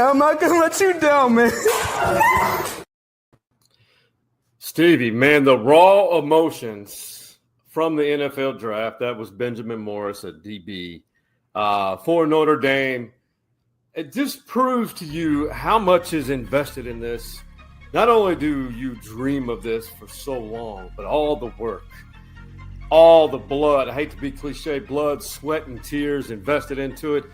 I'm not going to let you down, man. Stevie, man, the raw emotions from the NFL draft, that was Benjamin Morris at DB for Notre Dame. It just proves to you how much is invested in this. Not only do you dream of this for so long, but all the work, all the blood, I hate to be cliche, blood, sweat, and tears invested into it.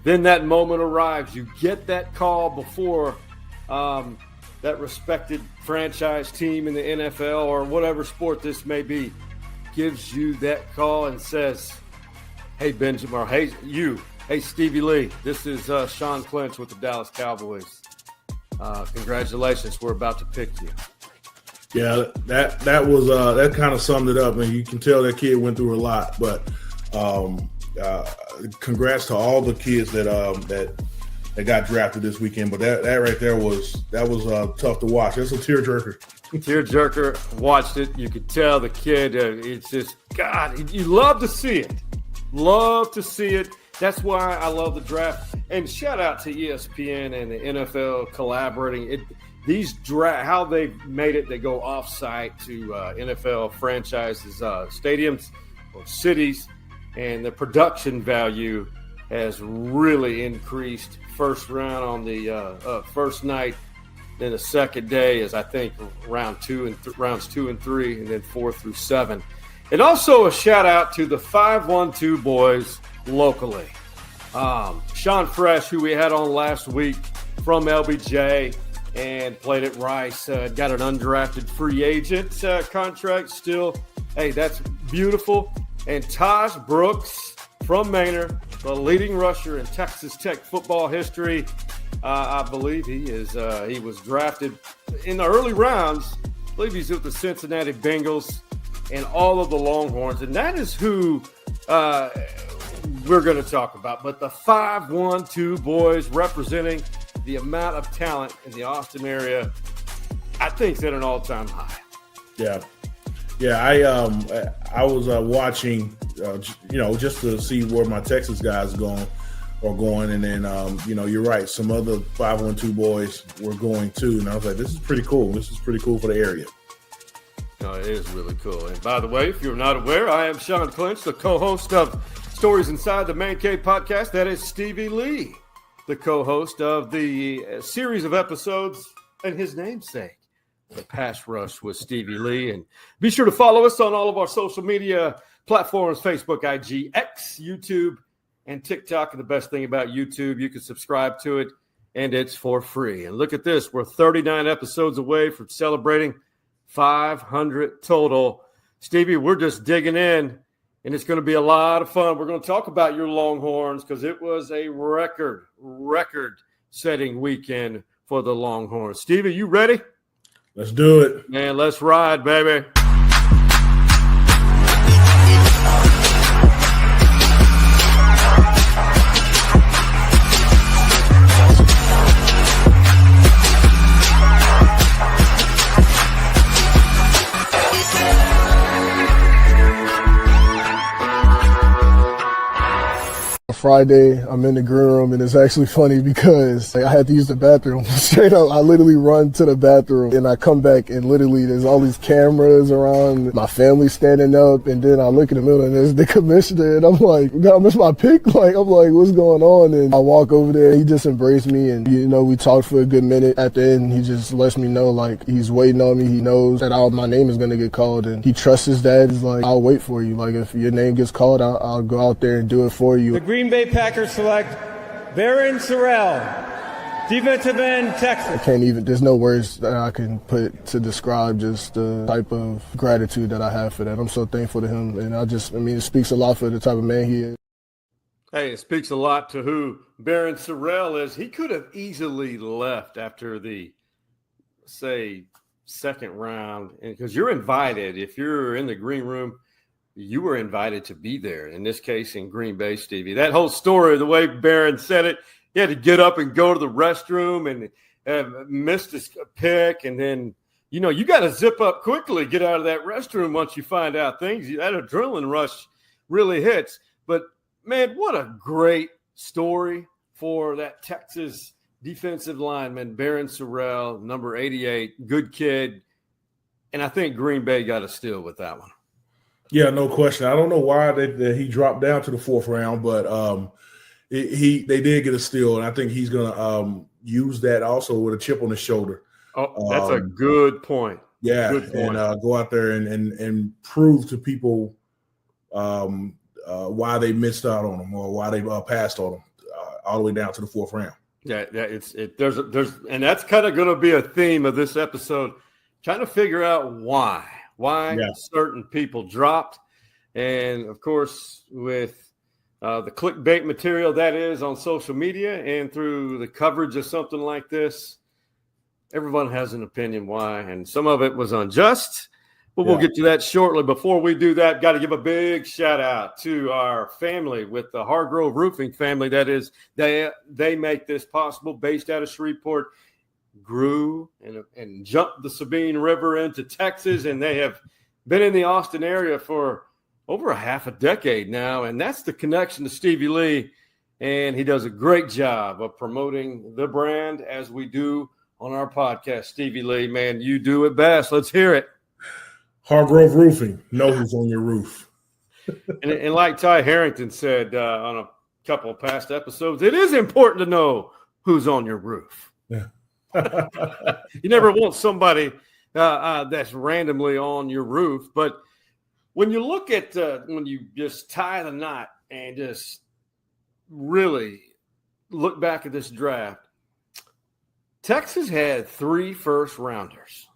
Then that moment arrives. You get that call before that respected franchise team in the NFL or whatever sport this may be gives you that call and says, hey, Benjamin, or hey, Stevie Lee, this is Sean Clinch with the Dallas Cowboys. Congratulations, we're about to pick you. Yeah, that was that kind of summed it up, and you can tell that kid went through a lot. But congrats to all the kids that got drafted this weekend. But that right there was tough to watch. It's a tearjerker. Tearjerker. Watched it. You could tell the kid. It's just God. You love to see it. Love to see it. That's why I love the draft. And shout out to ESPN and the NFL collaborating. How they've made it, they go off-site to NFL franchises, stadiums or cities, and the production value has really increased. First round on the first night, then the second day is, I think, rounds 2 and 3, and then 4 through 7. And also a shout-out to the 512 boys locally. Sean Fresh, who we had on last week from LBJ, and played at Rice, got an undrafted free agent contract still. Hey, that's beautiful. And Taj Brooks from Manor, the leading rusher in Texas Tech football history. I believe he was drafted in the early rounds. I believe he's with the Cincinnati Bengals and all of the Longhorns. And that is who we're going to talk about. But the 512 boys representing the amount of talent in the Austin area, I think, is at an all-time high. Yeah. I was watching, just to see where my Texas guys are going, and then you're right. Some other 512 boys were going too, and I was like, this is pretty cool. This is pretty cool for the area. No, it is really cool. And by the way, if you're not aware, I am Sean Clinch, the co-host of Stories Inside the Man Cave podcast. That is Stevie Lee, the co-host of the series of episodes and his namesake, The Pass Rush with Stevie Lee. And be sure to follow us on all of our social media platforms, Facebook, IG, X, YouTube, and TikTok. And the best thing about YouTube, you can subscribe to it, and it's for free. And look at this. We're 39 episodes away from celebrating 500 total. Stevie, we're just digging in, and it's going to be a lot of fun. We're going to talk about your Longhorns because it was a record-setting weekend for the Longhorns. Stevie, you ready? Let's do it. Man, let's ride, baby. Friday, I'm in the green room, and it's actually funny because I had to use the bathroom. Straight up, I literally run to the bathroom, and I come back, and literally there's all these cameras around, my family standing up, and then I look in the middle, and there's the commissioner, and I'm like, God, I missed my pick. I'm like, what's going on? And I walk over there, he just embraced me, and we talked for a good minute. At the end, he just lets me know, like, he's waiting on me. He knows that my name is going to get called, and he trusts his dad. He's like, I'll wait for you. Like, if your name gets called, I'll go out there and do it for you. The Green Bay Packers select Barron Sorrell, defensive end, Texas. There's no words that I can put to describe just the type of gratitude that I have for that. I'm so thankful to him, and it speaks a lot for the type of man he is. Hey, it speaks a lot to who Barron Sorrell is. He could have easily left after the, say, second round, because you're invited. If you're in the green room, you were invited to be there, in this case in Green Bay, Stevie. That whole story, the way Barron said it, he had to get up and go to the restroom and missed his pick. And then, you got to zip up quickly, get out of that restroom once you find out things. That adrenaline rush really hits. But, man, what a great story for that Texas defensive lineman, Barron Sorrell, number 88, good kid. And I think Green Bay got a steal with that one. Yeah, no question. I don't know why he dropped down to the 4th round, but they did get a steal, and I think he's going to use that also with a chip on his shoulder. Oh, that's a good point. Yeah, good point. And go out there and prove to people why they missed out on him or why they passed on him all the way down to the 4th round. Yeah, there's and that's kind of going to be a theme of this episode, trying to figure out why certain people dropped. And of course, with the clickbait material that is on social media and through the coverage of something like this, everyone has an opinion why, and some of it was unjust, but we'll get to that shortly. Before we do that, got to give a big shout out to our family with the Hargrove Roofing family. That is, they make this possible, based out of Shreveport, grew and jumped the Sabine River into Texas, and they have been in the Austin area for over a half a decade now, and that's the connection to Stevie Lee, and he does a great job of promoting the brand as we do on our podcast. Stevie Lee, man, you do it best. Let's hear it. Hargrove Roofing, know who's on your roof. and like Ty Harrington said on a couple of past episodes, it is important to know who's on your roof. Yeah. You never want somebody that's randomly on your roof. But when you look at when you just tie the knot and just really look back at this draft, Texas had 3 first-rounders,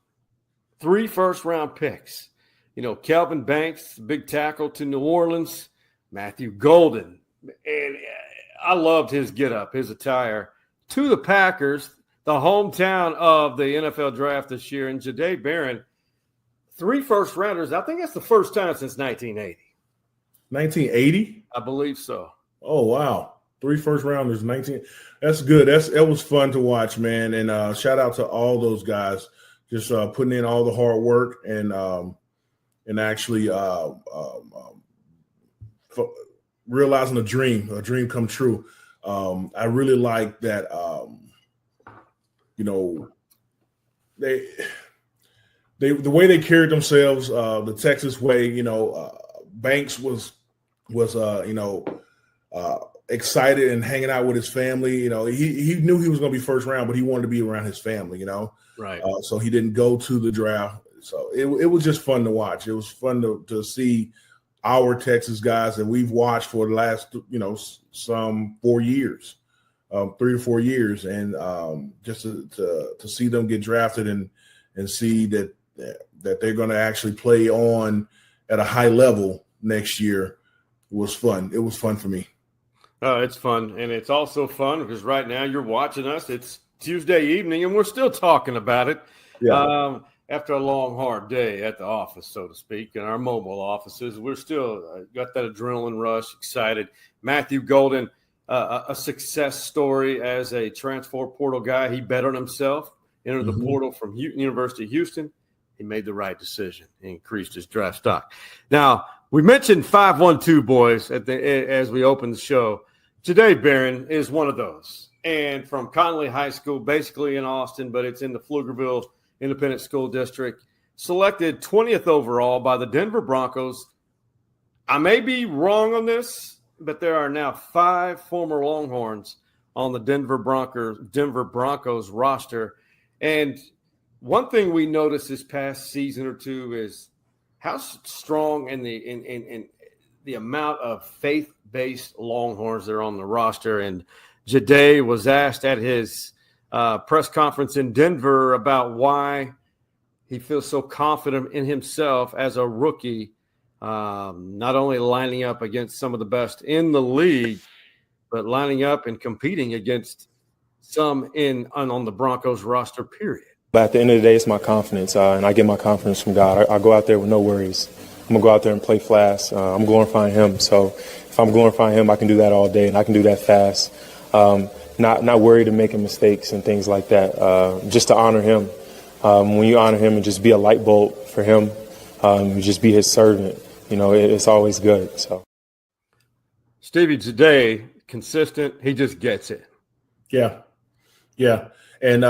3 first-round picks. You know, Kelvin Banks, big tackle to New Orleans, Matthew Golden. And I loved his get-up, his attire, to the Packers, the hometown of the NFL draft this year. And Jahdae Barron, 3 first-rounders. I think that's the first time since 1980. 1980? I believe so. Oh, wow. 3 first-rounders, 19. That's good. That was fun to watch, man. And shout out to all those guys just putting in all the hard work and actually realizing a dream come true. I really like that. You know, the way they carried themselves, the Texas way. You know, Banks was excited and hanging out with his family. You know, he knew he was going to be first round, but he wanted to be around his family. You know, right. So he didn't go to the draft. So it was just fun to watch. It was fun to see our Texas guys that we've watched for the last, some 4 years, 3 or 4 years. And just to see them get drafted and see that they're going to actually play on at a high level next year was fun. It was fun for me. It's fun. And it's also fun because right now you're watching us. It's Tuesday evening and we're still talking about it. Yeah. After a long, hard day at the office, so to speak, in our mobile offices, we're still got that adrenaline rush, excited. Matthew Golden, a success story as a transfer portal guy. He bet on himself, entered the portal from University of Houston. He made the right decision. He increased his draft stock. Now, we mentioned 512 boys as we opened the show. Jahdae Barron is one of those. And from Conley High School, basically in Austin, but it's in the Pflugerville Independent School District, selected 20th overall by the Denver Broncos. I may be wrong on this, but there are now 5 former Longhorns on the Denver Broncos roster. And one thing we noticed this past season or two is how strong in the amount of faith-based Longhorns that are on the roster. And Jahdae was asked at his press conference in Denver about why he feels so confident in himself as a rookie, not only lining up against some of the best in the league, but lining up and competing against some on the Broncos roster, period. But at the end of the day, it's my confidence, and I get my confidence from God. I go out there with no worries. I'm going to go out there and play fast. I'm glorifying him. So if I'm glorifying him, I can do that all day, and I can do that fast. Not worried of making mistakes and things like that, just to honor him. When you honor him and just be a light bulb for him, just be his servant, it's always good. So, Stevie, Jahdae, consistent, he just gets it. Yeah. Yeah, and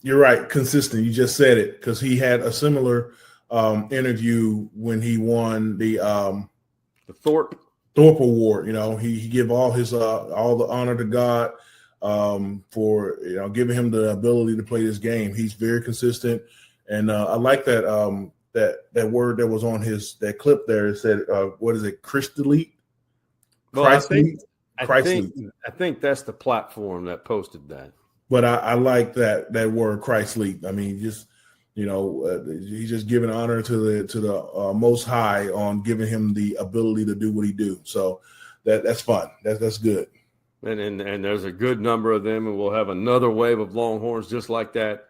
you're right, consistent. You just said it because he had a similar interview when he won the Thorpe Award. He give all the honor to God for giving him the ability to play this game. He's very consistent, and I like that that word that was on that clip there. It said, "What is it? Christolete." Well, I think that's the platform that posted that. But I like that word Christ-lead. I mean, just he's just giving honor to the Most High on giving him the ability to do what he do. So that's fun. That's good. And there's a good number of them, and we'll have another wave of Longhorns just like that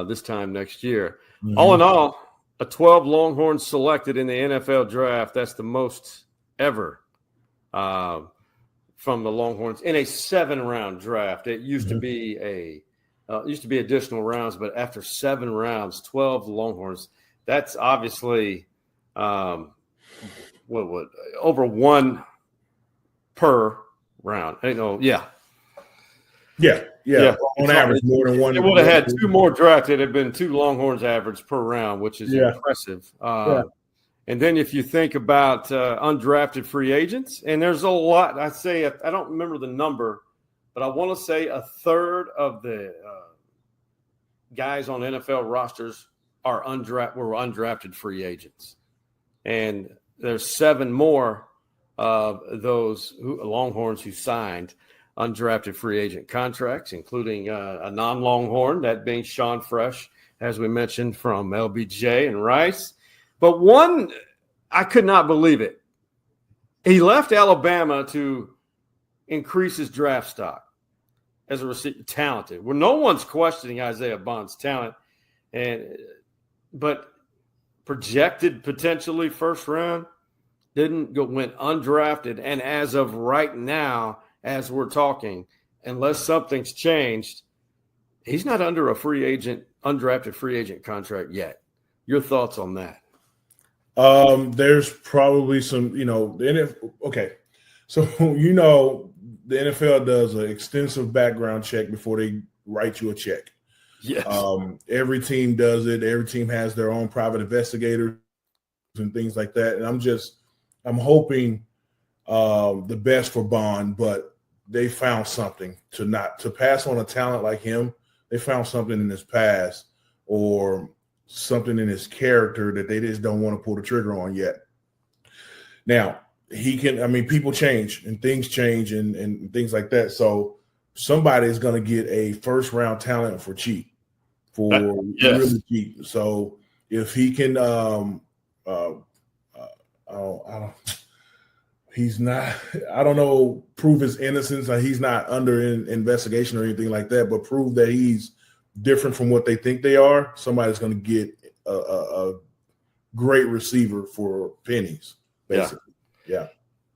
this time next year. Mm-hmm. All in all, 12 Longhorns selected in the NFL draft. That's the most ever from the Longhorns in a 7-round draft. It used to be additional rounds, but after 7 rounds, 12 Longhorns. That's obviously over 1 per round. Yeah. On average, more than one. It would have had 2 more drafted. It had been 2 Longhorns average per round, which is impressive. And then if you think about undrafted free agents, and there's a lot, I don't remember the number, but I want to say a third of the guys on NFL rosters were undrafted free agents. And there's 7 more of those Longhorns who signed undrafted free agent contracts, including a non-Longhorn, that being Sean Fresh, as we mentioned, from LBJ and Rice. But one, I could not believe it. He left Alabama to increase his draft stock as a receiver, talented. Well, no one's questioning Isaiah Bond's talent, but projected potentially first round, went undrafted. And as of right now, as we're talking, unless something's changed, he's not under a undrafted free agent contract yet. Your thoughts on that? There's probably some, okay. So, the NFL does an extensive background check before they write you a check. Yes. Every team does it. Every team has their own private investigators and things like that. And I'm hoping the best for Bond, but they found something to pass on a talent like him. They found something in his past or something in his character that they just don't want to pull the trigger on yet. Now, people change and things change and things like that. So somebody is going to get a first round talent for cheap, really cheap. So if he can, prove his innocence. He's not under investigation or anything like that, but prove that he's different from what they think they are. Somebody's going to get a great receiver for pennies, basically. Yeah.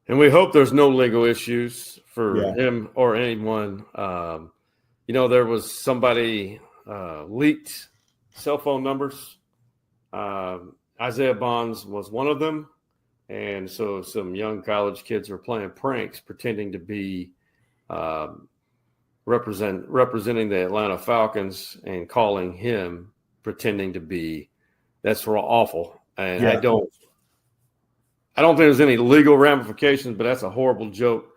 And we hope there's no legal issues for him or anyone. There was somebody leaked cell phone numbers. Isaiah Bonds was one of them. And so some young college kids were playing pranks, pretending to be representing the Atlanta Falcons and calling him, pretending to be. That's awful. And I don't think there's any legal ramifications, but that's a horrible joke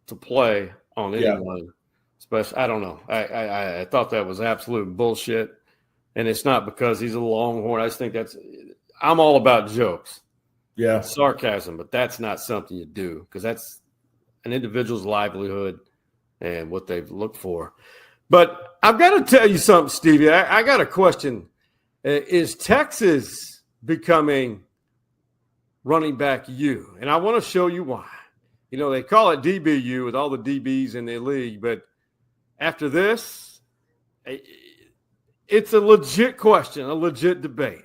to play on anyone. Especially, I don't know. I thought that was absolute bullshit. And it's not because he's a Longhorn. I just think I'm all about jokes. Yeah. Sarcasm, but that's not something you do because that's an individual's livelihood and what they've looked for. But I've got to tell you something, Stevie. I got a question. Is Texas becoming running back U? And I want to show you why. They call it DBU with all the DBs in the league, but after this, it's a legit question, a legit debate.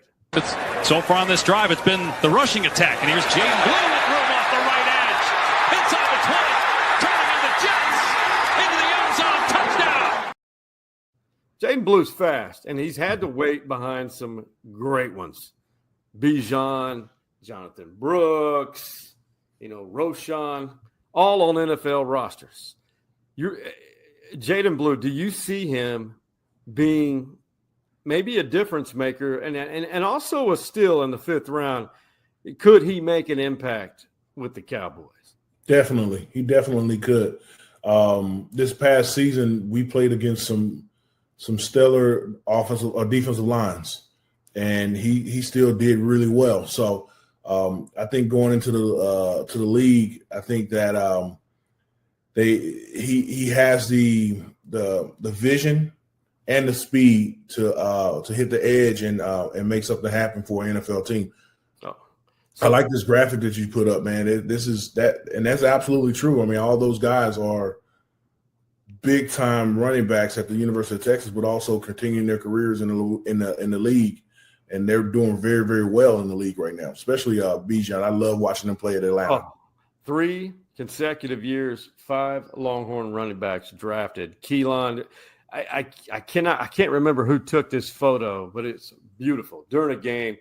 So far on this drive, it's been the rushing attack. And here's Jaden Blue with room off the right edge. Inside the 20. Turning into Jets. Into the end zone. Touchdown. Jaden Blue's fast, and he's had to wait behind some great ones. Bijan, Jonathan Brooks, Roshan, all on NFL rosters. Jaden Blue, do you see him being maybe a difference maker and also a steal in the 5th round? Could he make an impact with the Cowboys? Definitely. He definitely could. This past season, we played against some stellar offensive or defensive lines, and he still did really well. So I think going into the league, I think that he has the vision and the speed to hit the edge and make something happen for an NFL team. I like this graphic that you put up, man. This is that, and that's absolutely true. I mean, all those guys are big time running backs at the University of Texas, but also continuing their careers in the league, and they're doing very, very well in the league right now. Especially Bijan. I love watching them play at Atlanta. 3 consecutive years, 5 Longhorn running backs drafted. Keelan, I can't remember who took this photo, but it's beautiful during a game.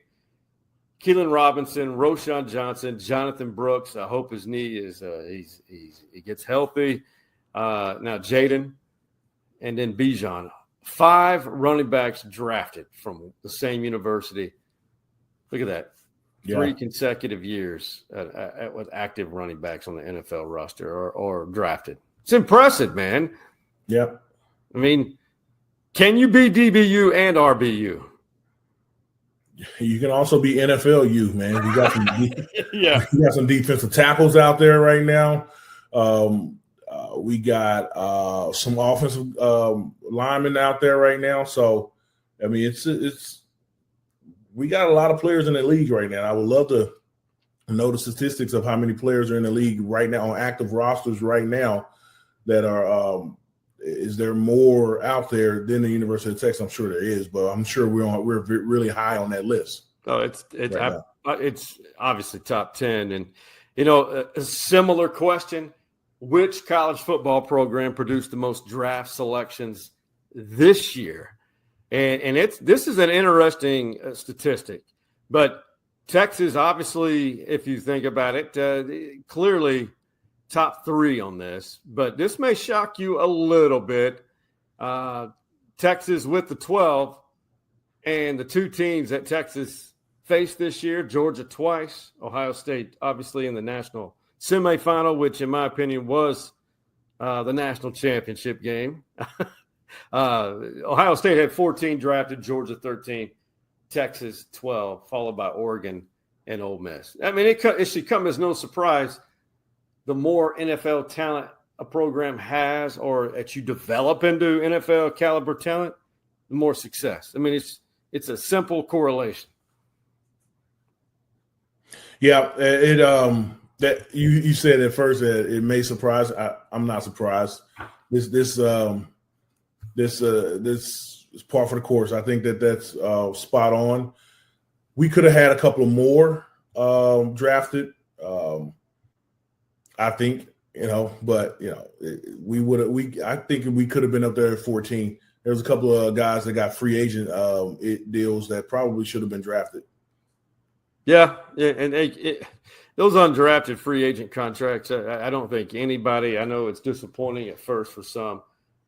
Keelan Robinson, Roschon Johnson, Jonathan Brooks. I hope his knee is he gets healthy. Now Jaden, and then Bijan. 5 running backs drafted from the same university. Look at that. 3 consecutive years with active running backs on the NFL roster or drafted. It's impressive, man. Yep. I mean, can you be DBU and RBU? You can also be NFLU, man. We got some, we got some defensive tackles out there right now. We got some offensive linemen out there right now. So, I mean, it's we got a lot of players in the league right now. I would love to know the statistics of how many players are in the league right now on active rosters right now that are is there more out there than the University of Texas? I'm sure there is, but I'm sure we're really high on that list. Oh, it's obviously top 10. And, you know, a similar question, which college football program produced the most draft selections this year? And this is an interesting statistic, but Texas, obviously, if you think about it, clearly top 3 on this, but this may shock you a little bit. Texas with the 12, and the 2 teams that Texas faced this year, Georgia twice, Ohio State obviously in the national semifinal, which in my opinion was the national championship game. Ohio State had 14 drafted, Georgia 13, Texas 12, followed by Oregon and Ole Miss. I mean, it should come as no surprise. The more NFL talent a program has or that you develop into NFL caliber talent, the more success. I mean, it's a simple correlation. Yeah, that you said at first that it may surprise. I'm not surprised. This is par for the course. I think that's spot on. We could have had a couple of more drafted. I think, but I think we could have been up there at 14. There's a couple of guys that got free agent deals that probably should have been drafted. Yeah, and those undrafted free agent contracts, I don't think anybody, I know it's disappointing at first for some,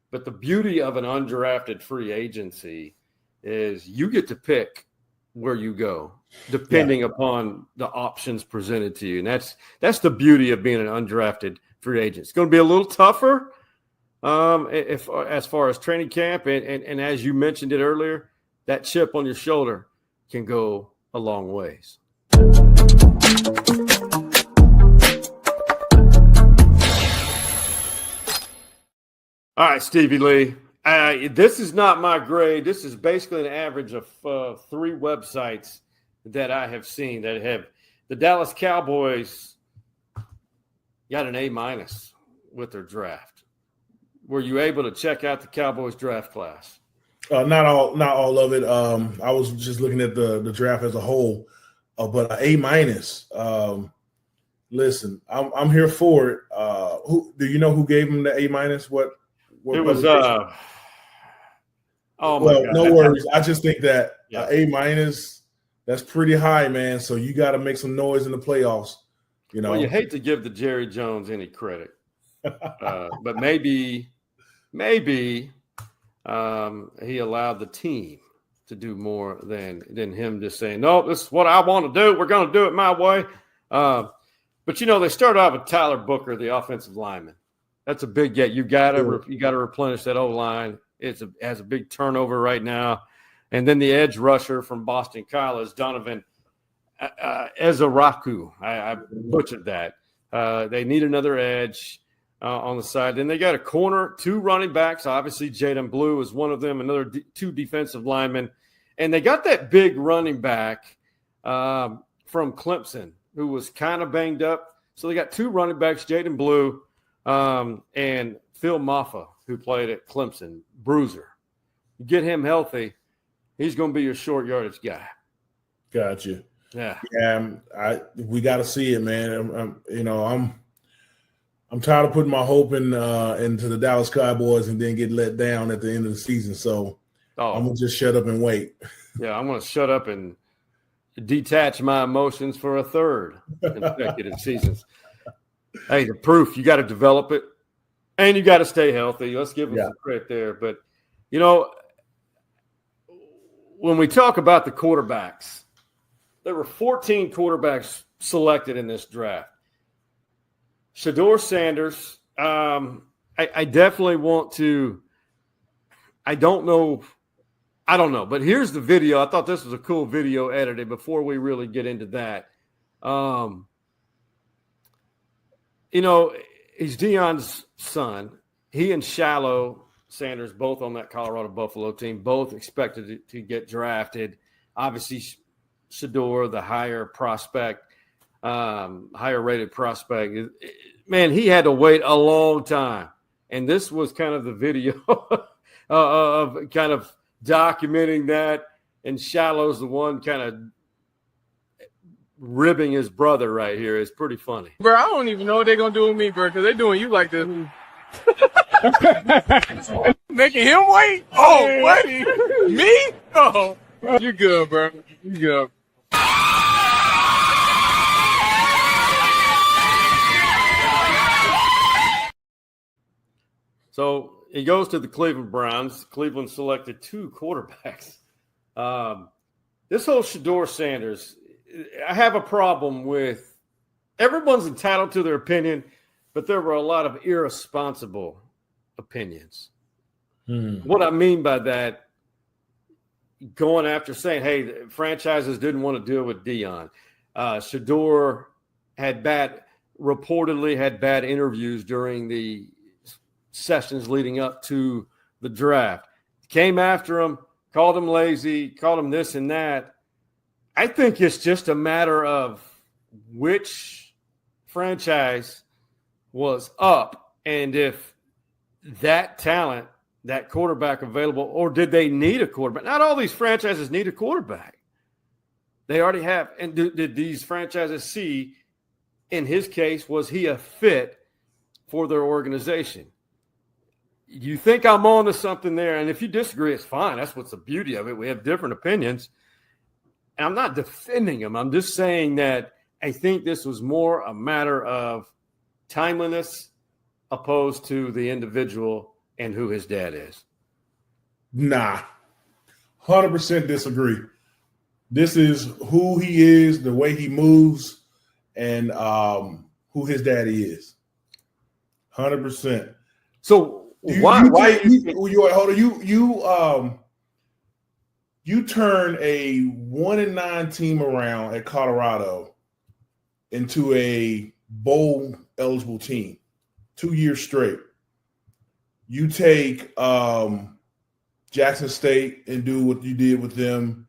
but the beauty of an undrafted free agency is you get to pick where you go, depending upon the options presented to you. And that's the beauty of being an undrafted free agent. It's going to be a little tougher as far as training camp. And as you mentioned it earlier, that chip on your shoulder can go a long ways. All right, Stevie Lee. This is not my grade. This is basically an average of 3 websites that I have seen that have the Dallas Cowboys got an A- with their draft. Were you able to check out the Cowboys draft class? Not all of it. I was just looking at the draft as a whole, but an A-. Listen, I'm here for it. Who do you know who gave him the A-? What it was oh my God. No worries. I just think that A-, that's pretty high, man. So you got to make some noise in the playoffs. Well, you hate to give the Jerry Jones any credit, but maybe maybe he allowed the team to do more than him just saying, no, this is what I want to do. We're going to do it my way. But, they started off with Tyler Booker, the offensive lineman. That's a big get. You got to replenish that O-line. It has a big turnover right now. And then the edge rusher from Boston College, Donovan Ezaraku. I butchered that. They need another edge on the side. Then they got a corner, 2 running backs. Obviously, Jaden Blue is one of them, another 2 defensive linemen. And they got that big running back from Clemson who was kind of banged up. So they got 2 running backs, Jaden Blue and Phil Maffa, who played at Clemson, bruiser. You get him healthy, he's going to be your short yardage guy. Gotcha. Yeah. We got to see it, man. I'm tired of putting my hope into the Dallas Cowboys and then get let down at the end of the season. So I'm gonna just shut up and wait. Yeah, I'm gonna shut up and detach my emotions for a 3rd consecutive seasons. Hey, the proof, you got to develop it, and you got to stay healthy. Let's give them some credit there. But when we talk about the quarterbacks, there were 14 quarterbacks selected in this draft. Shedeur Sanders, I definitely want to – I don't know, but here's the video. I thought this was a cool video edited before we really get into that. He's Deion's son. He and Shallow Sanders, both on that Colorado Buffalo team, both expected to get drafted. Obviously, Shedeur, the higher prospect, higher rated prospect. Man, he had to wait a long time. And this was kind of the video of kind of documenting that. And Shallow's the one kind of ribbing his brother right here. It's pretty funny. Bro, I don't even know what they're going to do with me, bro, because they're doing you like this. Making him wait? Oh, buddy. Me? Oh, you good, bro. You good. So he goes to the Cleveland Browns. Cleveland selected 2 quarterbacks. This whole Shedeur Sanders, I have a problem with – everyone's entitled to their opinion, but there were a lot of irresponsible opinions. What I mean by that, going after saying, hey, franchises didn't want to deal with Deion. Shedeur reportedly had bad interviews during the sessions leading up to the draft. Came after him, called him lazy, called him this and that. I think it's just a matter of which franchise was up and if that talent, that quarterback available, or did they need a quarterback? Not all these franchises need a quarterback. They already have. And did these franchises see, in his case, was he a fit for their organization? You think I'm on to something there, and if you disagree, it's fine. That's what's the beauty of it. We have different opinions. And I'm not defending him. I'm just saying that I think this was more a matter of timeliness opposed to the individual and who his dad is. Nah, 100% disagree. This is who he is, the way he moves, and who his daddy is. 100%. So you turn a 1-9 team around at Colorado into a bowl eligible team 2 years straight. You take Jackson State and do what you did with them.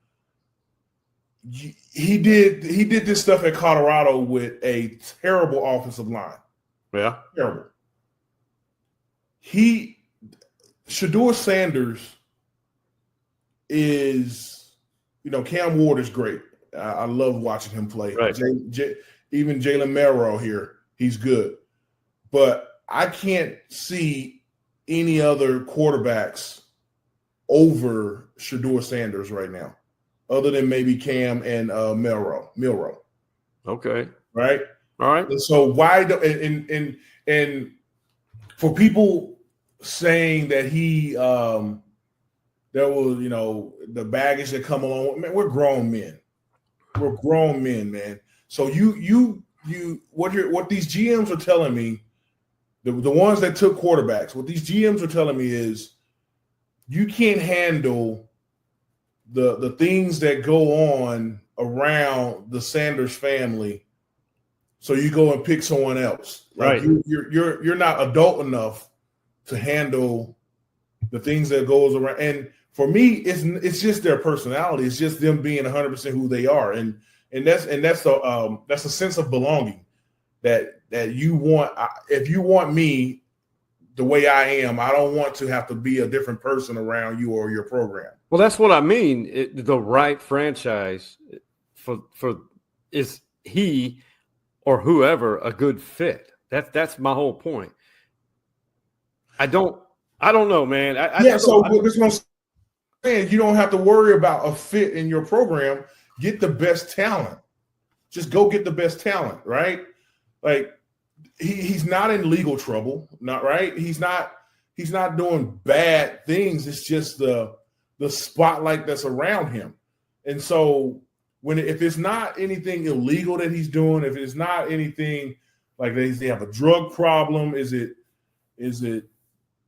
He did this stuff at Colorado with a terrible offensive line. Yeah. Terrible. Shedeur Sanders is, Cam Ward is great. I love watching him play. Right. Even Jalen Merrill here, he's good. But I can't see any other quarterbacks over Shedeur Sanders right now, other than maybe Cam and Milroe. Okay. Right? All right. And so why do and for people saying that he there was, the baggage that come along. Man, we're grown men. We're grown men, man. So what these GMs are telling me, the ones that took quarterbacks, what these GMs are telling me is you can't handle the things that go on around the Sanders family. So you go and pick someone else. Like right. You're not adult enough to handle the things that goes around. And for me, it's just their personality. It's just them being 100% who they are. And that's a sense of belonging that you want. If you want me the way I am, I don't want to have to be a different person around you or your program. Well, that's what I mean. The right franchise for is he or whoever a good fit. That's my whole point. I don't know, man. That's what I'm saying. You don't have to worry about a fit in your program. Get the best talent. Just go get the best talent, right? Like he's not in legal trouble, not right. He's not doing bad things. It's just the spotlight that's around him. And so if it's not anything illegal that he's doing, if it's not anything like they have a drug problem, is it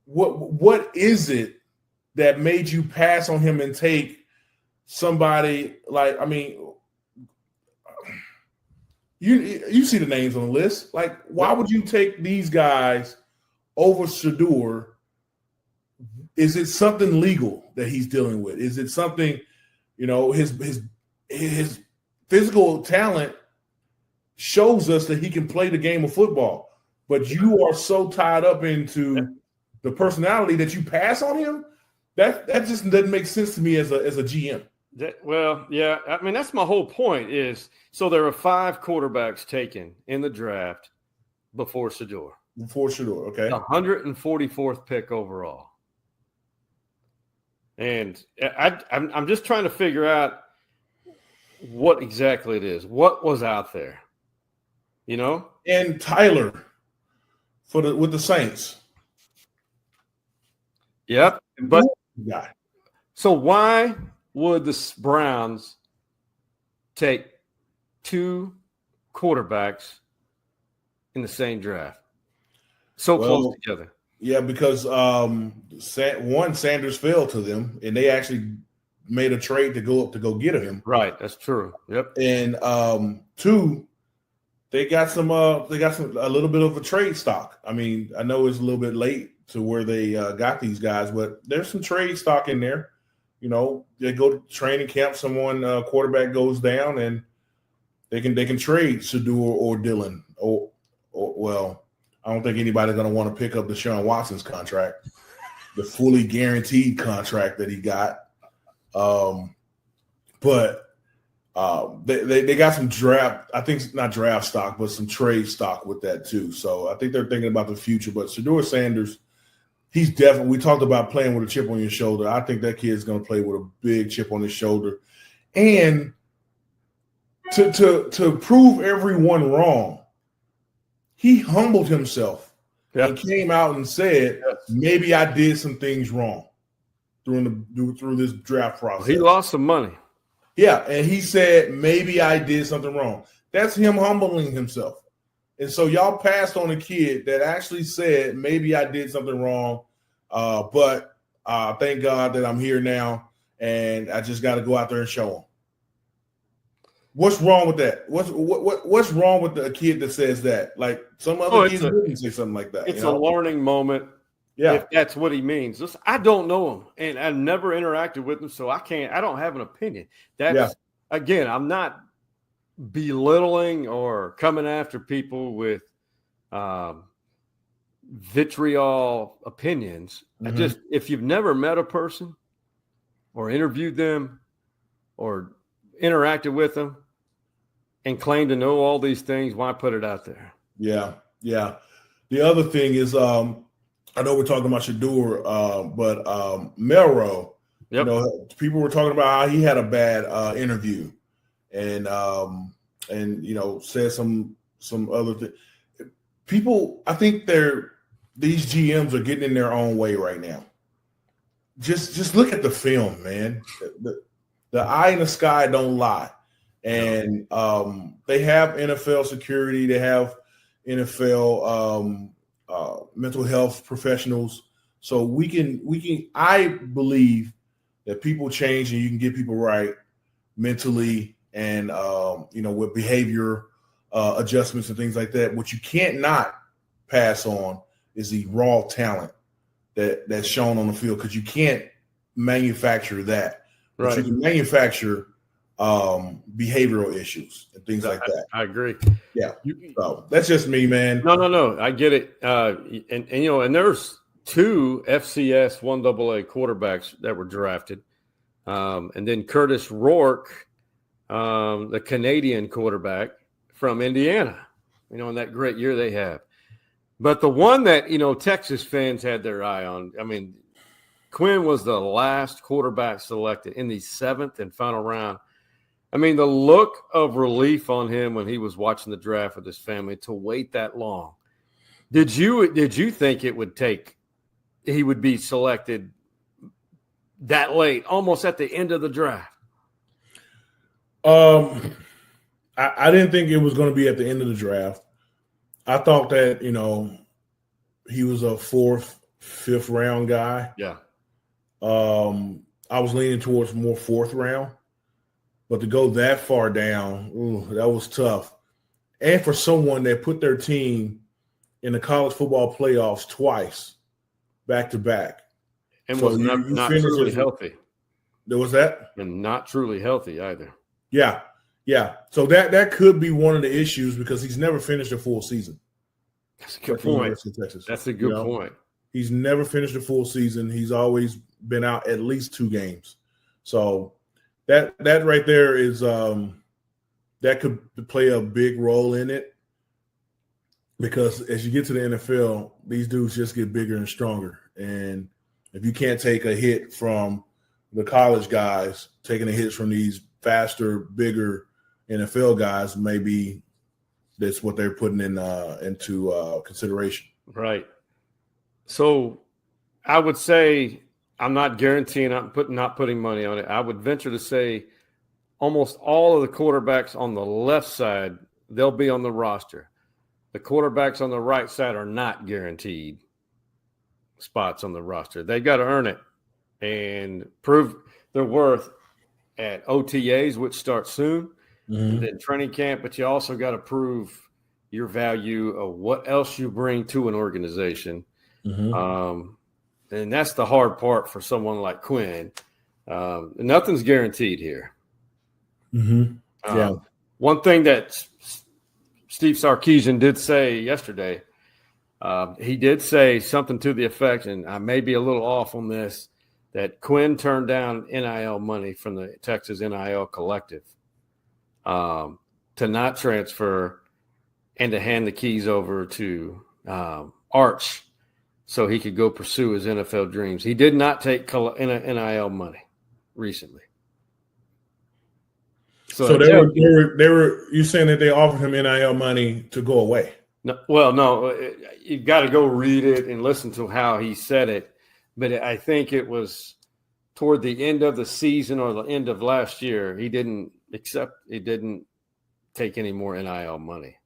what is it that made you pass on him and take somebody like, I mean, you see the names on the list. Like, why would you take these guys over Shedeur? Is it something legal that he's dealing with? Is it something, his physical talent shows us that he can play the game of football, but you are so tied up into the personality that you pass on him? That just doesn't make sense to me as a GM. Well, yeah. I mean, that's my whole point is, so there are 5 quarterbacks taken in the draft before Shedeur. Okay. The 144th pick overall. And I'm just trying to figure out what exactly it is. What was out there? And Tyler with the Saints. Yep. But so why would the Browns take 2 quarterbacks in the same draft so close together? Yeah, because Sanders fell to them, and they actually made a trade to go get him. Right, that's true. Yep. And 2, they got a little bit of a trade stock. I mean, I know it's a little bit late to where they got these guys, but there's some trade stock in there. They go to training camp, someone quarterback goes down, and they can trade Shedeur or Dillon. Well, I don't think anybody's going to want to pick up Deshaun Watson's contract, the fully guaranteed contract that he got. But they got some draft, I think not draft stock, but some trade stock with that too. So I think they're thinking about the future. But Shedeur Sanders, he's definitely, we talked about playing with a chip on your shoulder. I think that kid's going to play with a big chip on his shoulder. And to prove everyone wrong, he humbled himself and came out and said, maybe I did some things wrong through this draft process. He lost some money. Yeah, and he said, maybe I did something wrong. That's him humbling himself. And so y'all passed on a kid that actually said, maybe I did something wrong, but thank God that I'm here now, and I just got to go out there and show him. What's wrong with that? What's wrong with a kid that says that? Like some other kids wouldn't say something like that. It's a learning moment. Yeah, if that's what he means. Listen, I don't know him, and I've never interacted with him, so I don't have an opinion. Again, I'm not belittling or coming after people with vitriol opinions. Mm-hmm. If you've never met a person or interviewed them or interacted with them and claim to know all these things, why put it out there? Yeah. The other thing is, I know we're talking about Shedeur, but Melrose, people were talking about how he had a bad interview and said some other things. People, I think they're these GMs are getting in their own way right now. Just look at the film, man. The eye in the sky don't lie. And they have NFL security. They have NFL mental health professionals. So I believe that people change and you can get people right mentally and, with behavior adjustments and things like that. What you can't not pass on is the raw talent that's shown on the field, because you can't manufacture that. Right. But you can manufacture behavioral issues and things like that. I agree. Yeah. So that's just me, man. No. I get it. And there's 2 FCS 1AA quarterbacks that were drafted. And then Curtis Rourke, the Canadian quarterback from Indiana, in that great year they have. But the one that, Texas fans had their eye on, Quinn was the last quarterback selected in the 7th and final round. The look of relief on him when he was watching the draft with his family to wait that long. Did you think he would be selected that late, almost at the end of the draft? I didn't think it was going to be at the end of the draft. I thought that, he was a 4th, 5th round guy. Yeah. I was leaning towards more 4th round, but to go that far down, that was tough. And for someone that put their team in the college football playoffs twice, back to back. And was not truly healthy. There was that? And not truly healthy either. Yeah. So that could be one of the issues, because he's never finished a full season. That's a good point. Texas. That's a good point. He's never finished a full season. He's always been out at least 2 games. So that right there is that could play a big role in it, because as you get to the NFL, these dudes just get bigger and stronger. And if you can't take a hit from the college guys, taking a hit from these faster, bigger NFL guys, maybe that's what they're putting into consideration. Right. So I would say, I'm not guaranteeing, not putting money on it. I would venture to say almost all of the quarterbacks on the left side, they'll be on the roster. The quarterbacks on the right side are not guaranteed spots on the roster. They've got to earn it and prove their worth at OTAs, which start soon, and then training camp. But you also got to prove your value of what else you bring to an organization. And that's the hard part for someone like Quinn. Nothing's guaranteed here. One thing that Steve Sarkisian did say yesterday, he did say something to the effect, and I may be a little off on this, that Quinn turned down NIL money from the Texas NIL collective to not transfer and to hand the keys over to Arch so he could go pursue his NFL dreams. He did not take NIL money recently. So they were you saying that they offered him NIL money to go away? No, you've got to go read it and listen to how he said it. But I think it was toward the end of the season or the end of last year. He didn't take any more NIL money.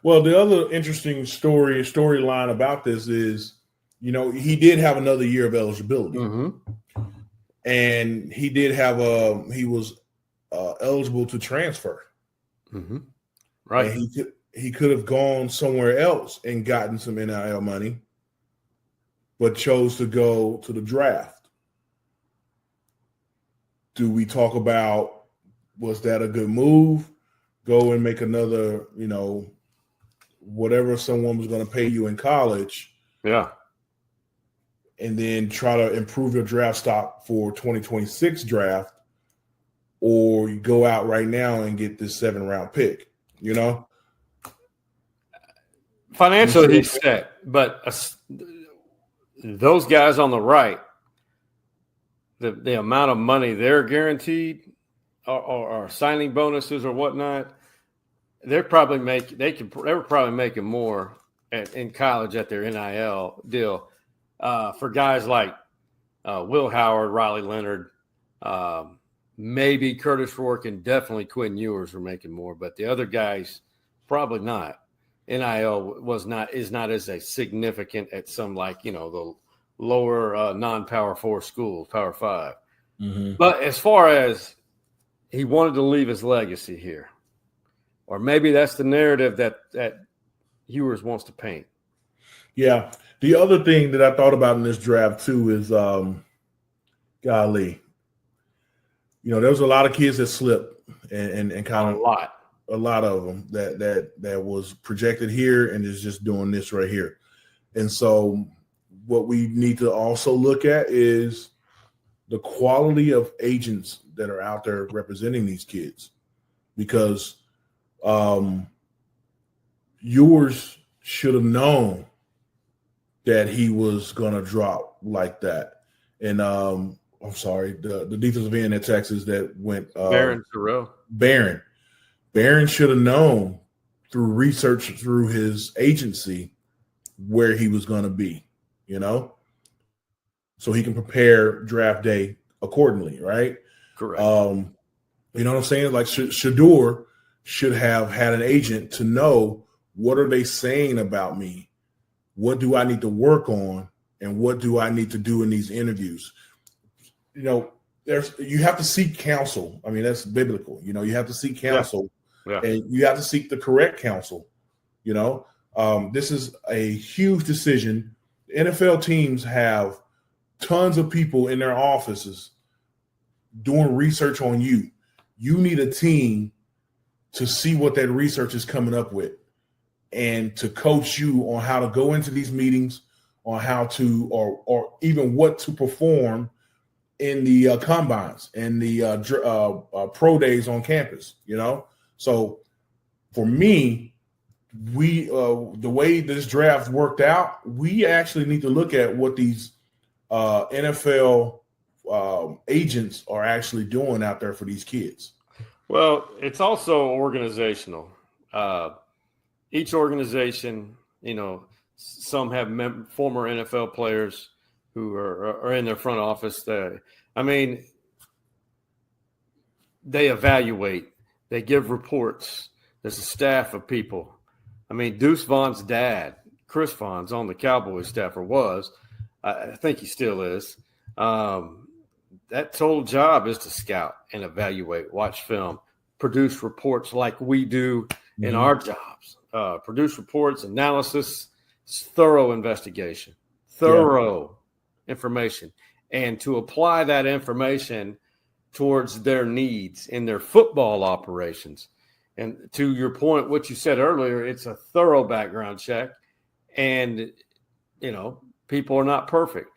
Well, the other interesting storyline about this is, he did have another year of eligibility, and he did have he was eligible to transfer. Right. And he could have gone somewhere else and gotten some NIL money, but chose to go to the draft. Do we talk about, was that a good move? Go and make another, whatever someone was going to pay you in college. Yeah. And then try to improve your draft stock for 2026 draft, or you go out right now and get this 7th-round pick, Financially, he's set, but those guys on the right, the amount of money they're guaranteed or signing bonuses or whatnot, they were probably making more in college at their NIL deal for guys like Will Howard, Riley Leonard, maybe Curtis Rourke, and definitely Quinn Ewers were making more, but the other guys probably not. NIL is not as a significant at some the lower non-Power 4 schools, Power 5. Mm-hmm. But as far as he wanted to leave his legacy here, or maybe that's the narrative that Ewers wants to paint. Yeah. The other thing that I thought about in this draft too is, golly, there was a lot of kids that slipped and kind of a lot of them that was projected here and is just doing this right here. And so what we need to also look at is the quality of agents that are out there representing these kids, because Ewers should have known that he was going to drop like that. And I'm sorry, the defensive end at Texas that went Barron Terrell. Barron should have known through research through his agency where he was going to be, so he can prepare draft day accordingly, right? Correct. You know what I'm saying? Like Shador should have had an agent to know, what are they saying about me? What do I need to work on? And what do I need to do in these interviews? You have to seek counsel. I mean, that's biblical. You have to seek counsel. Yeah. And you have to seek the correct counsel. This is a huge decision. NFL teams have tons of people in their offices doing research on you. You need a team to see what that research is coming up with and to coach you on how to go into these meetings, on how to, or even what to perform in the combines and the pro days on campus, So for me, the way this draft worked out, we actually need to look at what these NFL agents are actually doing out there for these kids. Well, it's also organizational. Each organization, some have former NFL players who are in their front office. They evaluate, they give reports. There's a staff of people. Deuce Vaughn's dad, Chris Vaughn's on the Cowboys staff, or was. I think he still is. That total job is to scout and evaluate, watch film, produce reports like we do in our jobs. Produce reports, analysis, thorough investigation, information, and to apply that information towards their needs in their football operations. And to your point, what you said earlier, it's a thorough background check, and people are not perfect.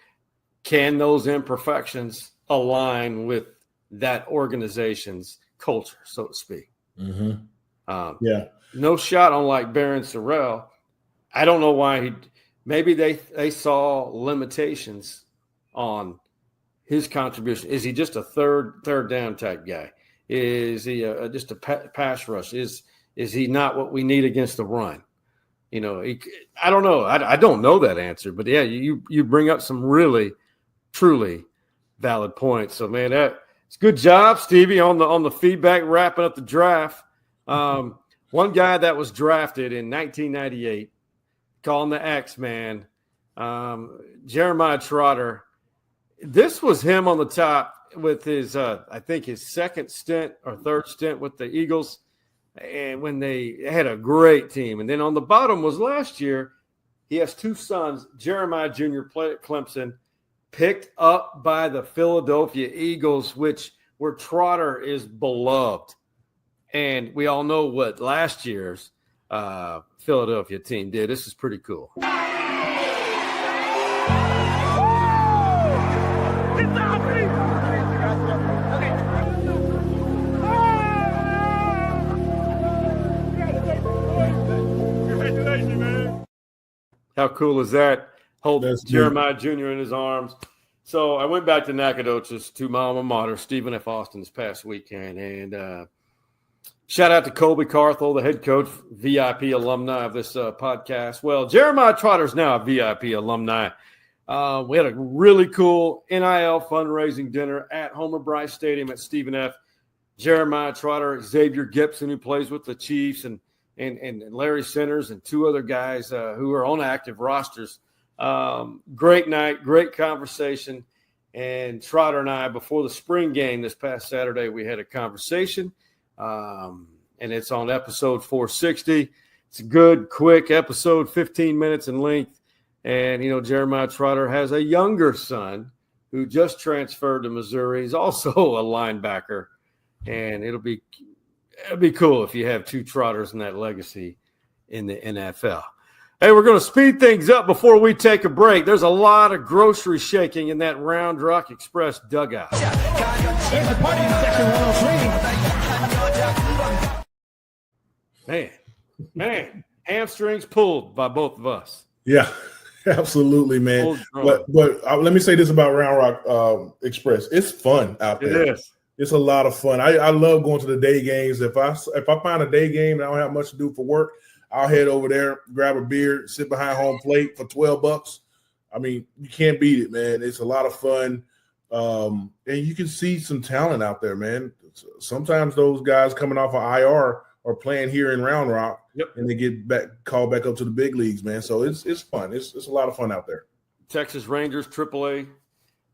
Can those imperfections align with that organization's culture, so to speak? Mm-hmm. No shot on Barron Sorrell. I don't know why maybe they saw limitations on his contribution. Is he just a third down type guy? Is he just a pass rush? Is he not what we need against the run? I don't know. I don't know that answer, but yeah, you bring up some really, truly valid points. So man, it's good job, Stevie, on the feedback, wrapping up the draft. One guy that was drafted in 1998, calling the X-Man, Jeremiah Trotter. This was him on the top with his, I think his second stint or third stint with the Eagles, and when they had a great team. And then on the bottom was last year, he has two sons, Jeremiah Jr. played at Clemson, picked up by the Philadelphia Eagles, where Trotter is beloved. And we all know what last year's Philadelphia team did. This is pretty cool. How cool is that? Holding Jeremiah Jr. in his arms. So I went back to Nacogdoches to my alma mater, Stephen F. Austin, this past weekend, and Shout out to Colby Carthel, the head coach, VIP alumni of this podcast. Well, Jeremiah Trotter's now a VIP alumni. We had a really cool NIL fundraising dinner at Homer Bryce Stadium at Stephen F. Jeremiah Trotter, Xavier Gibson, who plays with the Chiefs, and Larry Centers, and two other guys who are on active rosters. Great night, great conversation. And Trotter and I, before the spring game this past Saturday, we had a conversation. And it's on episode 460. It's a good, quick episode, 15 minutes in length. And, Jeremiah Trotter has a younger son who just transferred to Missouri. He's also a linebacker. And it'll be cool if you have two Trotters in that legacy in the NFL. Hey, we're going to speed things up before we take a break. There's a lot of grocery shaking in that Round Rock Express dugout. There's the party in section 103. Man, hamstrings pulled by both of us. Yeah, absolutely, man. But let me say this about Round Rock Express. It's fun out there. It is. It's a lot of fun. I love going to the day games. If I find a day game and I don't have much to do for work, I'll head over there, grab a beer, sit behind home plate for $12. I mean, you can't beat it, man. It's a lot of fun. And you can see some talent out there, man. Sometimes those guys coming off of IR are playing here in Round Rock, and they get called back up to the big leagues, man. So it's fun. It's a lot of fun out there. Texas Rangers AAA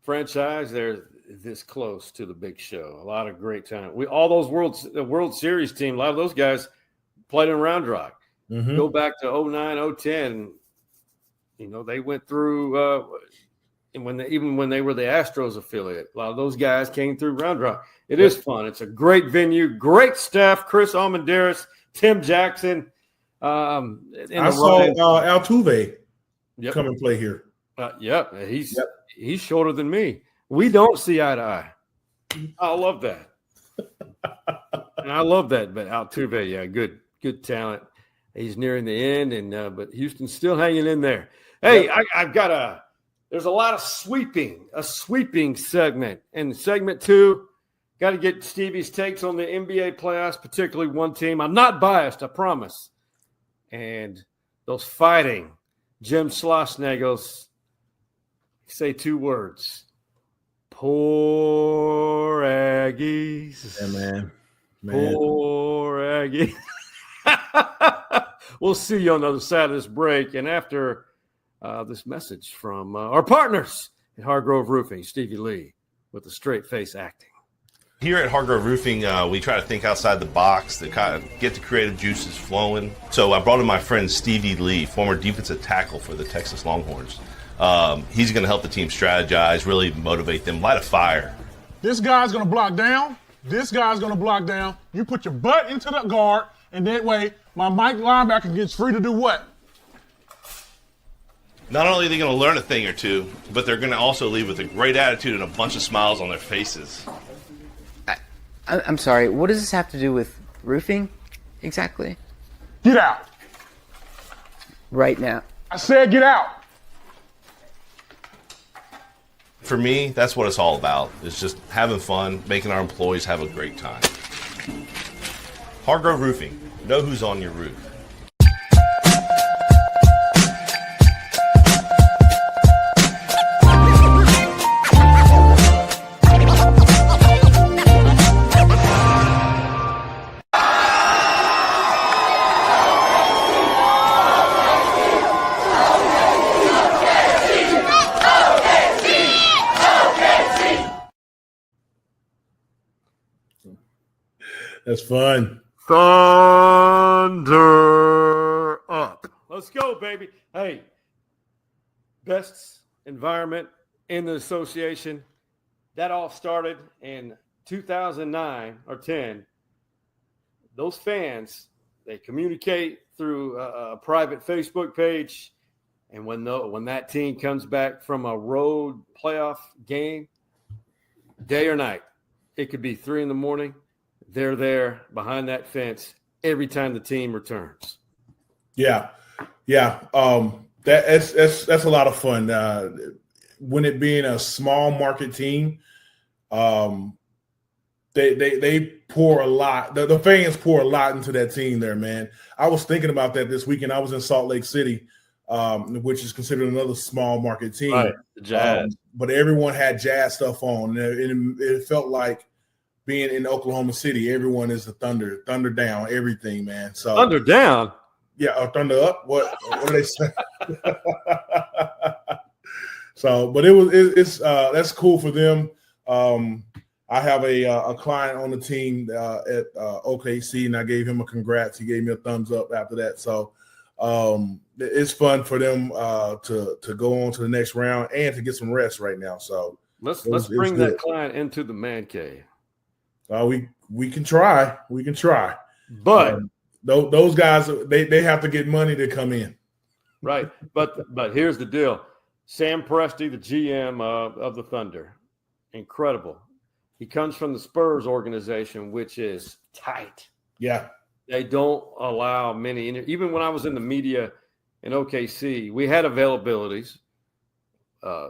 franchise, they're this close to the big show. A lot of great talent. All those World Series team, a lot of those guys played in Round Rock. Mm-hmm. Go back to 09, 010. They went through and when they were the Astros affiliate, a lot of those guys came through Round Rock. It is fun. It's a great venue, great staff. Chris Almendares, Tim Jackson. I saw Altuve come and play here. He's shorter than me. We don't see eye to eye. I love that. And I love that. But Altuve, good talent. He's nearing the end, but Houston's still hanging in there. Hey, there's a lot of a sweeping segment. And segment 2, got to get Stevie's takes on the NBA playoffs, particularly one team. I'm not biased, I promise. And those fighting Jim Schlossnagels say 2 words. Poor Aggies. Yeah, man. Poor Aggies. We'll see you on the other side of this break. And after this message from our partners at Hargrove Roofing, Stevie Lee, with the straight face acting. Here at Hargrove Roofing, we try to think outside the box to kind of get the creative juices flowing. So I brought in my friend Stevie Lee, former defensive tackle for the Texas Longhorns. He's going to help the team strategize, really motivate them, light a fire. This guy's going to block down. This guy's going to block down. You put your butt into the guard, and that way my Mike linebacker gets free to do what? Not only are they going to learn a thing or two, but they're going to also leave with a great attitude and a bunch of smiles on their faces. I'm sorry, what does this have to do with roofing exactly? Get out. Right now. I said get out. For me, that's what it's all about. It's just having fun, making our employees have a great time. Hargrove Roofing. Know who's on your roof. That's fun. Thunder up. Let's go, baby. Hey, best environment in the association. That all started in 2009 or 10. Those fans, they communicate through a private Facebook page. And when that team comes back from a road playoff game, day or night, it could be 3 a.m. They're there behind that fence every time the team returns. Yeah. That's a lot of fun. When it being a small market team, They pour a lot. The fans pour a lot into that team there, man. I was thinking about that this weekend. I was in Salt Lake City, which is considered another small market team. Right, the Jazz. But everyone had Jazz stuff on. It felt like being in Oklahoma City. Everyone is the Thunder down, everything, man. So Thunder down? Yeah, or Thunder up. What do they say? So, but it's that's cool for them. I have a client on the team at OKC, and I gave him a congrats. He gave me a thumbs up after that. So it's fun for them to go on to the next round and to get some rest right now. So let's bring that client into the man cave. We can try. We can try. But those guys, they have to get money to come in. Right. But here's the deal. Sam Presti, the GM of the Thunder, incredible. He comes from the Spurs organization, which is tight. Yeah. They don't allow many. Even when I was in the media in OKC, we had availabilities,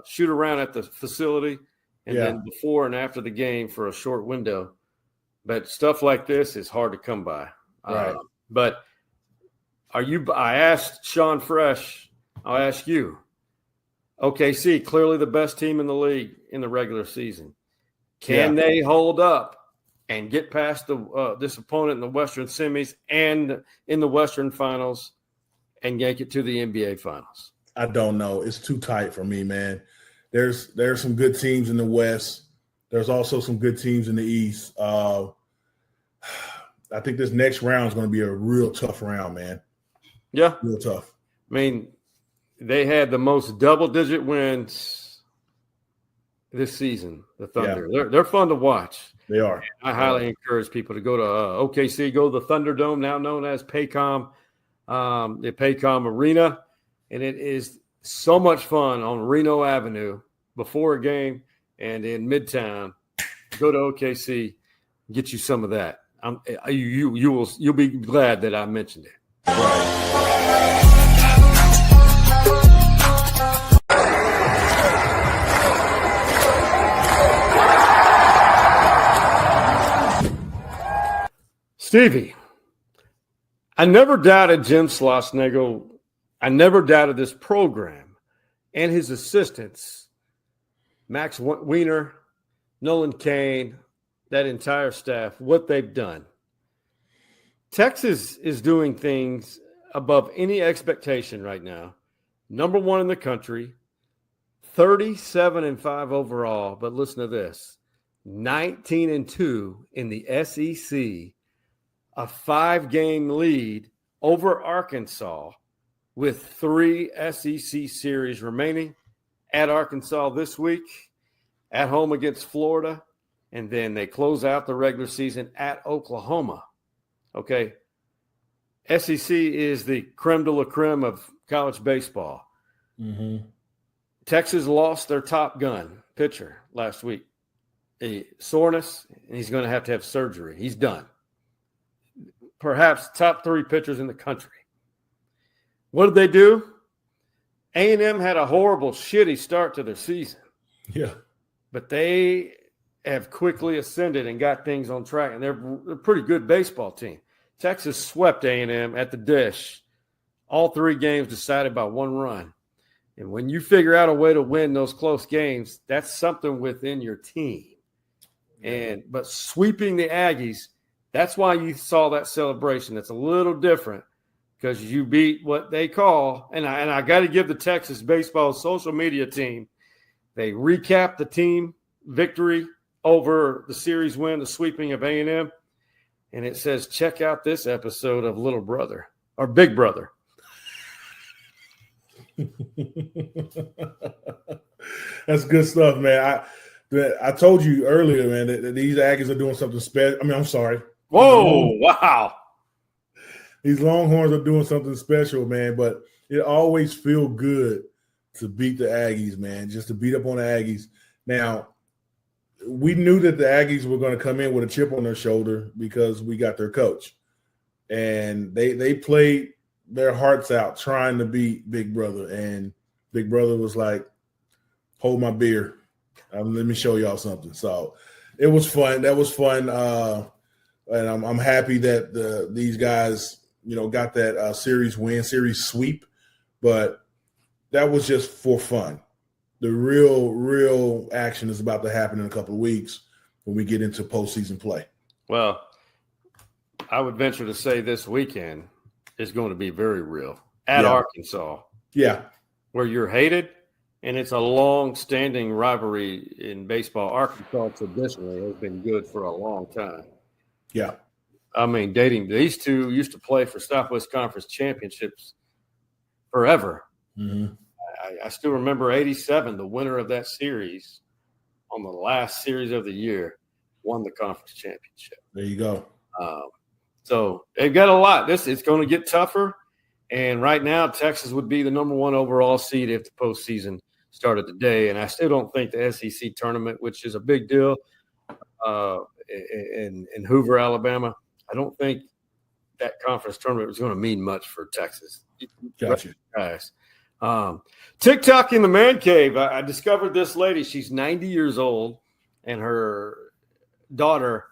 shoot around at the facility, and then before and after the game for a short window. But stuff like this is hard to come by. Right. But I asked Sean Fresh, I'll ask you. OKC, clearly the best team in the league in the regular season. Can they hold up and get past this opponent in the Western semis and in the Western finals and make it to the NBA finals? I don't know. It's too tight for me, man. There's some good teams in the West. There's also some good teams in the East. I think this next round is going to be a real tough round, man. Yeah. Real tough. I mean, they had the most double-digit wins this season, the Thunder. Yeah. They're fun to watch. They are. I highly encourage people to go to OKC, go to the Thunderdome, now known as Paycom, the Paycom Arena. And it is so much fun on Reno Avenue before a game and in Midtown. Go to OKC, get you some of that. You'll be glad that I mentioned it. Right. Stevie, I never doubted Jim Schlossnagle. I never doubted this program and his assistants, Max Wiener, Nolan Kane, that entire staff, what they've done. Texas is doing things above any expectation right now. Number one in the country, 37-5 overall. But listen to this, 19-2 in the SEC. A 5-game lead over Arkansas with 3 SEC series remaining at Arkansas this week, at home against Florida, and then they close out the regular season at Oklahoma. Okay. SEC is the creme de la creme of college baseball. Mm-hmm. Texas lost their top gun pitcher last week. A soreness, and he's going to have surgery. He's done. Perhaps top 3 pitchers in the country. What did they do? A&M had a horrible, shitty start to their season. Yeah. But they have quickly ascended and got things on track, and they're a pretty good baseball team. Texas swept A&M at the Dish. All 3 games decided by 1 run. And when you figure out a way to win those close games, that's something within your team. But sweeping the Aggies, that's why you saw that celebration. It's a little different because you beat what they call, and I got to give the Texas baseball social media team, they recapped the team victory over the series win, the sweeping of A&M, and it says, check out this episode of Little Brother or Big Brother. That's good stuff, man. I told you earlier, man, that these Aggies are doing something special. I mean, I'm sorry. Whoa, wow. These Longhorns are doing something special, man, but it always feels good to beat the Aggies, man, just to beat up on the Aggies. Now, we knew that the Aggies were going to come in with a chip on their shoulder because we got their coach. And they played their hearts out trying to beat Big Brother. And Big Brother was like, hold my beer. Let me show y'all something. So It was fun. That was fun. And I'm happy that these guys, got that series sweep. But that was just for fun. The real action is about to happen in a couple of weeks when we get into postseason play. Well, I would venture to say this weekend is going to be very real at Arkansas. Yeah. Where you're hated, and it's a long-standing rivalry in baseball. Arkansas traditionally has been good for a long time. Yeah. I mean, these two used to play for Southwest Conference championships forever. Mm-hmm. I still remember 87, the winner of that series on the last series of the year won the conference championship. There you go. So they've got a lot. It's going to get tougher. And right now, Texas would be the number 1 overall seed if the postseason started today. And I still don't think the SEC tournament, which is a big deal in Hoover, Alabama, I don't think that conference tournament was going to mean much for Texas. Gotcha. Guys. Tik Tokking the Man Cave. I discovered this lady. She's 90 years old, and her daughter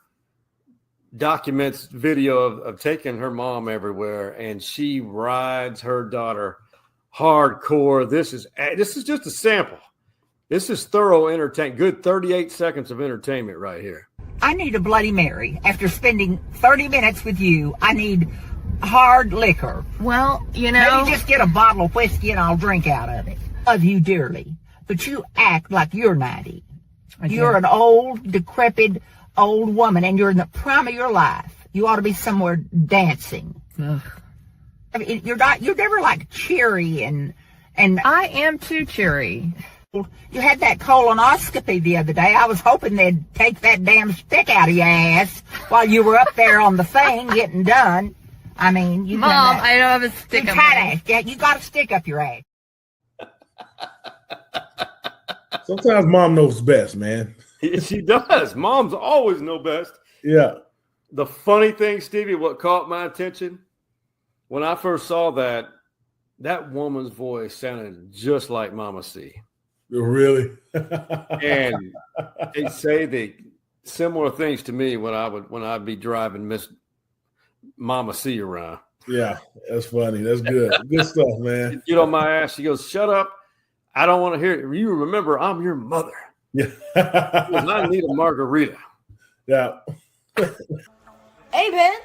documents video of taking her mom everywhere, and she rides her daughter hardcore. This is just a sample. This is thorough entertainment. Good 38 seconds of entertainment right here. I need a Bloody Mary. After spending 30 minutes with you, I need hard liquor. Well, Maybe just get a bottle of whiskey and I'll drink out of it. Love you dearly. But you act like you're 90. Okay. You're an old, decrepit old woman, and you're in the prime of your life. You ought to be somewhere dancing. Ugh. I mean, you're never like cheery and I am too cheery. You had that colonoscopy the other day. I was hoping they'd take that damn stick out of your ass while you were up there on the thing getting done. I mean, Mom, I don't have a stick up my ass. You got a stick up your ass. Sometimes mom knows best, man. She does. Moms always know best. Yeah. The funny thing, Stevie, what caught my attention when I first saw that woman's voice sounded just like Mama C. Really? And they say the similar things to me when I'd be driving Miss Mama C around. Yeah, that's funny. That's good. Good stuff, man. Get on my ass. She goes, "Shut up. I don't want to hear it. You remember, I'm your mother." Yeah. I need a margarita. Yeah. Hey, man,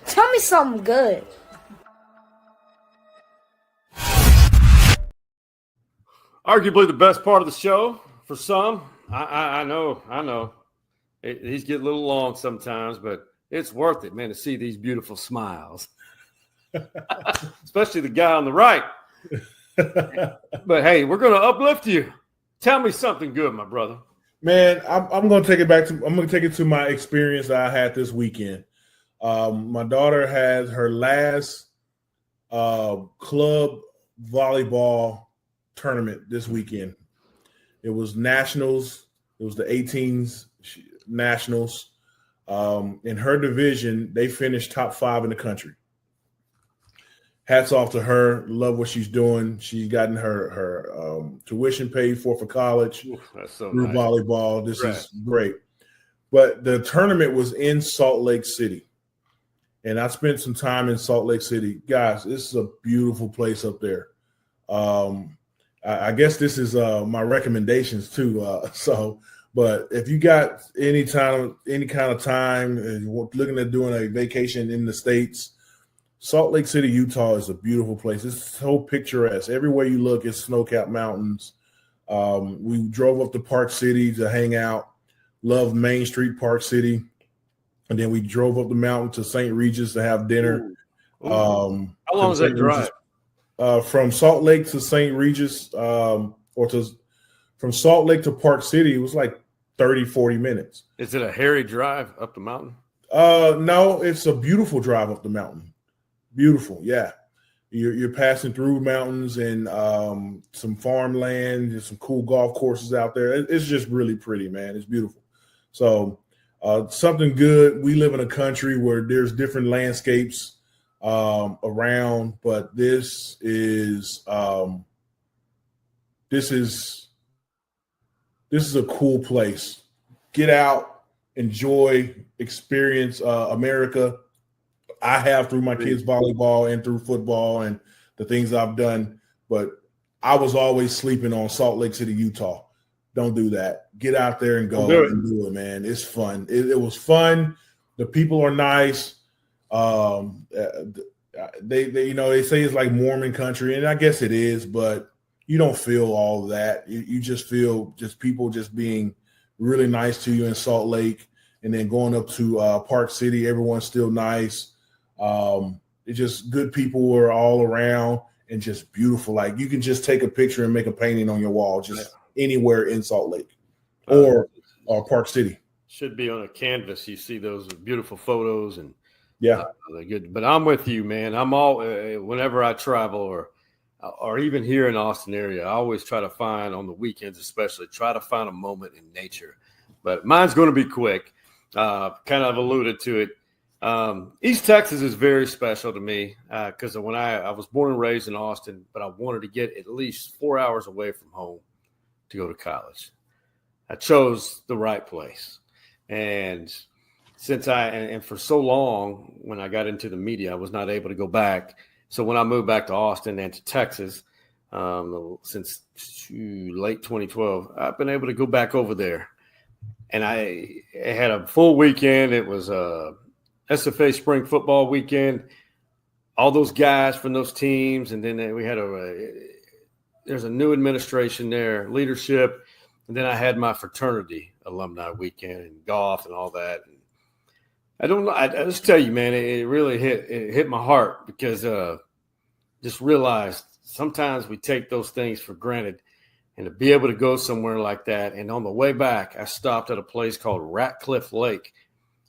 tell me something good. Arguably the best part of the show for some. I know. These get a little long sometimes, but it's worth it, man, to see these beautiful smiles. Especially the guy on the right. But, hey, we're going to uplift you. Tell me something good, my brother. Man, I'm going to take it back to – I'm going to take it to my experience that I had this weekend. My daughter had her last club volleyball tournament this weekend. It was nationals. It was the 18s nationals. In her division, they finished top 5 in the country. Hats off to her. Love what she's doing. She's gotten her tuition paid for college. Ooh, that's so through nice. volleyball. This is great. But the tournament was in Salt Lake City. And I spent some time in Salt Lake City. Guys, this is a beautiful place up there. I guess this is my recommendations too. But if you got any kind of time and you're looking at doing a vacation in the States, Salt Lake City, Utah is a beautiful place. It's so picturesque. Everywhere you look, it's snow-capped mountains. We drove up to Park City to hang out. Love Main Street, Park City. And then we drove up the mountain to St. Regis to have dinner. Ooh. How long is that drive? From Salt Lake to St. Regis, from Salt Lake to Park City, it was like 30, 40 minutes. Is it a hairy drive up the mountain? No, it's a beautiful drive up the mountain. Beautiful, yeah. You're passing through mountains and some farmland, and some cool golf courses out there. It's just really pretty, man. It's beautiful. So something good. We live in a country where there's different landscapes around, but this is a cool place. Get out, enjoy, experience America. I have through my kids' volleyball and through football and the things I've done, but I was always sleeping on Salt Lake City, Utah. Don't do that. Get out there and go and do it, man. It's fun. It was fun. The people are nice. They say it's like Mormon country, and I guess it is, but you don't feel all of that. You just feel just people just being really nice to you in Salt Lake, and then going up to Park City, everyone's still nice. It's just good people were all around and just beautiful. Like you can just take a picture and make a painting on your wall, just anywhere in Salt Lake or Park City. Should be on a canvas. You see those beautiful photos and they're good. But I'm with you, man. I'm all whenever I travel or even here in Austin area, I always try to find on the weekends, especially try to find a moment in nature. But mine's going to be quick. Kind of alluded to it. East Texas is very special to me because when I was born and raised in Austin, but I wanted to get at least 4 hours away from home to go to college. I chose the right place. And since and for so long, when I got into the media, I was not able to go back. So when I moved back to Austin and to Texas, since late 2012, I've been able to go back over there. And I had a full weekend. It was a SFA spring football weekend. All those guys from those teams. And then we had there's a new administration there, leadership. And then I had my fraternity alumni weekend and golf and all that. And I don't know. I just tell you, man, it really hit my heart because just realized sometimes we take those things for granted, and to be able to go somewhere like that. And on the way back, I stopped at a place called Ratcliffe Lake.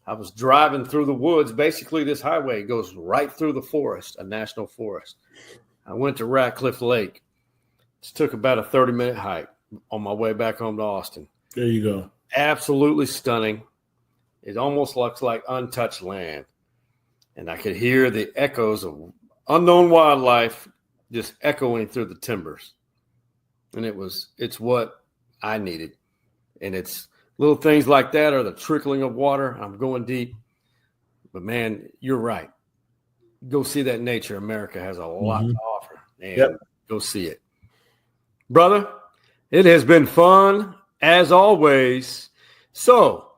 I was driving through the woods. Basically, this highway goes right through the forest, a national forest. I went to Ratcliffe Lake. It took about a 30-minute hike on my way back home to Austin. There you go. Absolutely stunning. It almost looks like untouched land. And I could hear the echoes of unknown wildlife just echoing through the timbers. And it's what I needed. And it's little things like that are the trickling of water. I'm going deep. But, man, you're right. Go see that nature. America has a lot to offer. And go see it. Brother, it has been fun as always. So,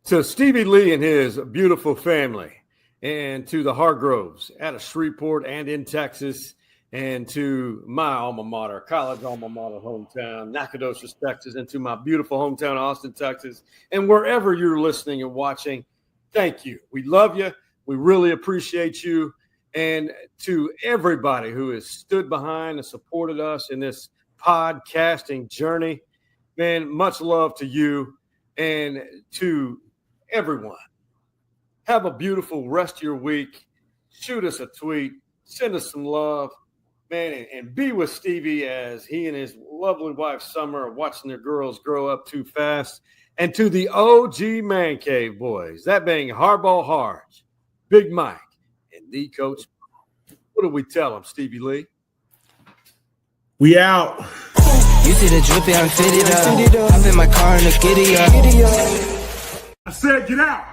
to Stevie Lee and his beautiful family, and to the Hargroves out of Shreveport and in Texas, and to my alma mater, college alma mater hometown, Nacogdoches, Texas, and to my beautiful hometown, Austin, Texas, and wherever you're listening and watching, thank you. We love you. We really appreciate you. And to everybody who has stood behind and supported us in this podcasting journey, man, much love to you and to everyone. Have a beautiful rest of your week. Shoot us a tweet. Send us some love, man, and be with Stevie as he and his lovely wife, Summer, are watching their girls grow up too fast. And to the OG Man Cave boys, that being Hardball Harge, Big Mike, and the Coach. What do we tell them, Stevie Lee? We out. You see the drippy, I'm fitted up. Hop in my car and the giddy up. I said get out.